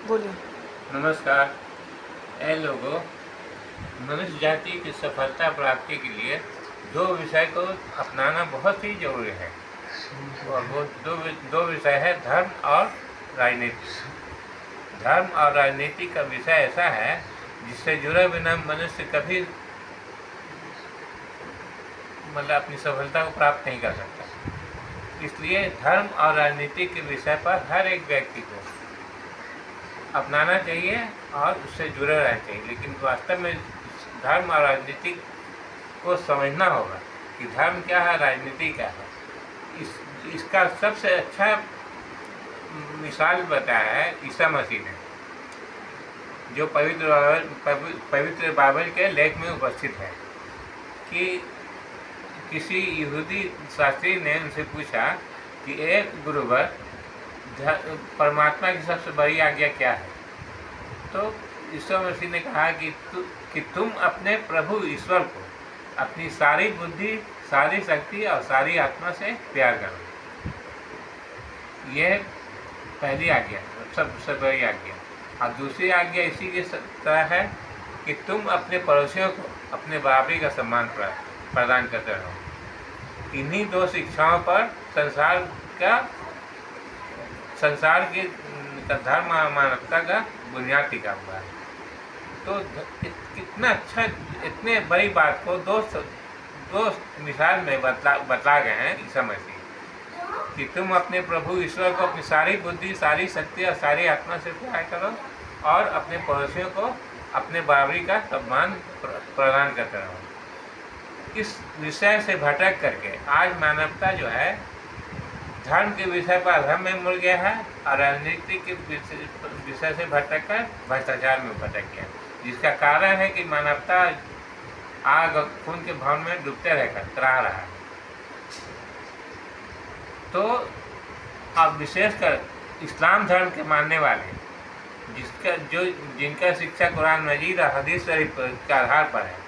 बोलिए। नमस्कार। ए लोगों, मनुष्य जाति की सफलता प्राप्ति के लिए दो विषय को अपनाना बहुत ही जरूरी है और वो दो विषय है धर्म और राजनीति। धर्म और राजनीति का विषय ऐसा है जिससे जुड़े बिना मनुष्य कभी अपनी सफलता को प्राप्त नहीं कर सकता। इसलिए धर्म और राजनीति के विषय पर हर एक व्यक्ति को अपनाना चाहिए और उससे जुड़े रहना चाहिए। लेकिन वास्तव में धर्म और राजनीति को समझना होगा कि धर्म क्या है, राजनीति क्या है। इसका सबसे अच्छा मिसाल बताया है ईसा मसीह ने, जो पवित्र बाइबल के लेख में उपस्थित है कि किसी यहूदी शास्त्री ने उनसे पूछा कि एक गुरुवर, परमात्मा की सबसे बड़ी आज्ञा क्या है। तो ईसा मसीह ने कहा कि तुम अपने प्रभु ईश्वर को अपनी सारी बुद्धि, सारी शक्ति और सारी आत्मा से प्यार करो। यह पहली आज्ञा, सबसे बड़ी आज्ञा। और दूसरी आज्ञा इसी के तरह है कि तुम अपने पड़ोसियों को अपने बराबरी का सम्मान प्रदान करते रहो। इन्हीं दो शिक्षाओं पर संसार के धर्म और मानवता का बुनियाद टिका हुआ है। तो कितना अच्छा, इतने बड़ी बात को दो मिसाल में बतला गए हैं ईसा मसीह कि तुम अपने प्रभु ईश्वर को अपनी सारी बुद्धि, सारी शक्ति और सारी आत्मा से प्यार करो और अपने पड़ोसियों को अपने बराबरी का सम्मान प्रदान करते रहो। इस विषय से भटक करके आज मानवता जो है धर्म के विषय पर अधर्म में मुड़ गया है और राजनीति के विषय से भटक कर भ्रष्टाचार में भटक गया, जिसका कारण है कि मानवता आग और खून के भाव में डूबते रहकर त्राह रहा है। तो अब विशेषकर इस्लाम धर्म के मानने वाले जिनका शिक्षा कुरान मजीद और हदीस शरीफ के आधार पर है,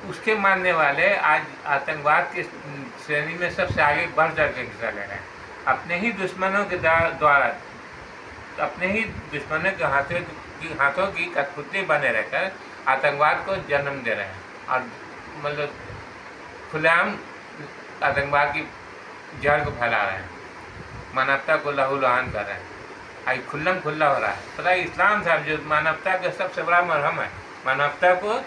उसके मानने वाले आज आतंकवाद की श्रेणी में सबसे आगे बढ़ चढ़ के हिस्सा ले रहे हैं। अपने ही दुश्मनों के द्वारा अपने ही दुश्मनों के हाथों की कठपुतली बने रहकर आतंकवाद को जन्म दे रहे हैं और खुलेआम आतंकवाद की जड़ को फैला रहे हैं, मानवता को लहूलुहान कर रहे हैं। आज खुल्लम खुल्ला हो रहा है। पता है, इस्लाम धर्म जो मानवता का सबसे बड़ा मरहम है, मानवता को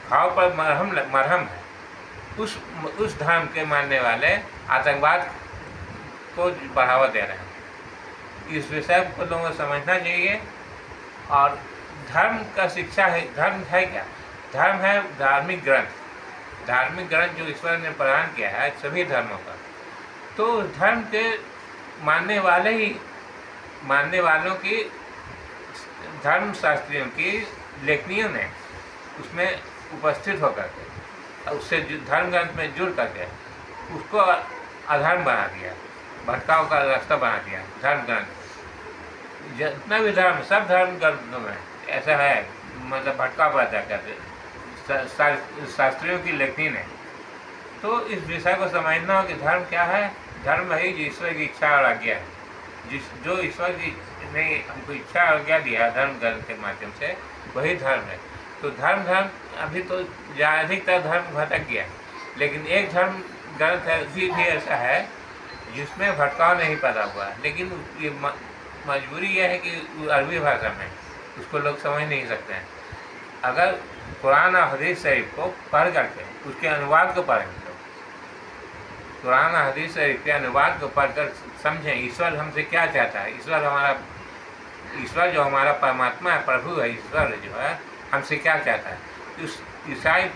घाव पर मरहम है, उस धर्म के मानने वाले आतंकवाद को बढ़ावा दे रहे हैं। इस विषय को लोगों को समझना चाहिए। और धर्म का शिक्षा है, धर्म है क्या? धर्म है धार्मिक ग्रंथ जो ईश्वर ने प्रदान किया है सभी धर्मों का। तो धर्म के मानने वालों की धर्म शास्त्रियों की लेखनियों ने उसमें उपस्थित होकर के उससे धर्म ग्रंथ में जुड़ करके उसको अधर्म बना दिया, भटकाव का रास्ता बना दिया। धर्म ग्रंथ जितना भी धर्म, सब धर्म ग्रंथों में ऐसा है, भटकाव पैदा करते शास्त्रियों की लेखनी ने। तो इस विषय को समझना हो कि धर्म क्या है। धर्म वही जो ईश्वर की इच्छा और आज्ञा है, जो ईश्वर की ने हमको इच्छा और आज्ञा दिया धर्म ग्रंथ के माध्यम से, वही धर्म है। तो धर्म अभी तो अधिकतर धर्म भटक गया, लेकिन एक धर्म ग्रंथ भी ऐसा है जिसमें भटकाव नहीं पैदा हुआ। लेकिन ये मजबूरी यह है कि अरबी भाषा में उसको लोग समझ नहीं सकते हैं। अगर कुरान और हदीस शरीफ को पढ़ करके उसके अनुवाद को पढ़ेंगे, तो कुरान और हदीस शरीफ के अनुवाद को पढ़कर समझें ईश्वर हमसे क्या चाहता है। ईश्वर जो हमारा परमात्मा है, प्रभु है, ईश्वर जो है हमसे क्या चाहता है। उस ईसाई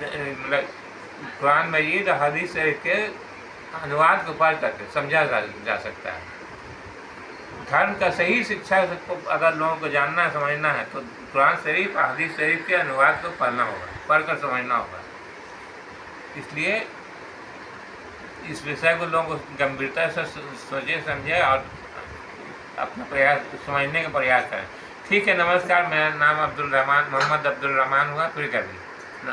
कुरान मजीद और हदीस शरीफ के अनुवाद को पढ़ करके समझा जा सकता है। धर्म का सही शिक्षा को अगर लोगों को जानना समझना है तो कुरान शरीफ और हदीस शरीफ के अनुवाद को पढ़ना होगा, पढ़कर समझना होगा। इसलिए इस विषय को लोगों को गंभीरता से सोचे समझे और अपना प्रयास समझने का प्रयास करें। ठीक है, नमस्कार। मेरा नाम मोहम्मद अब्दुल रहमान हुआ। फिर कभी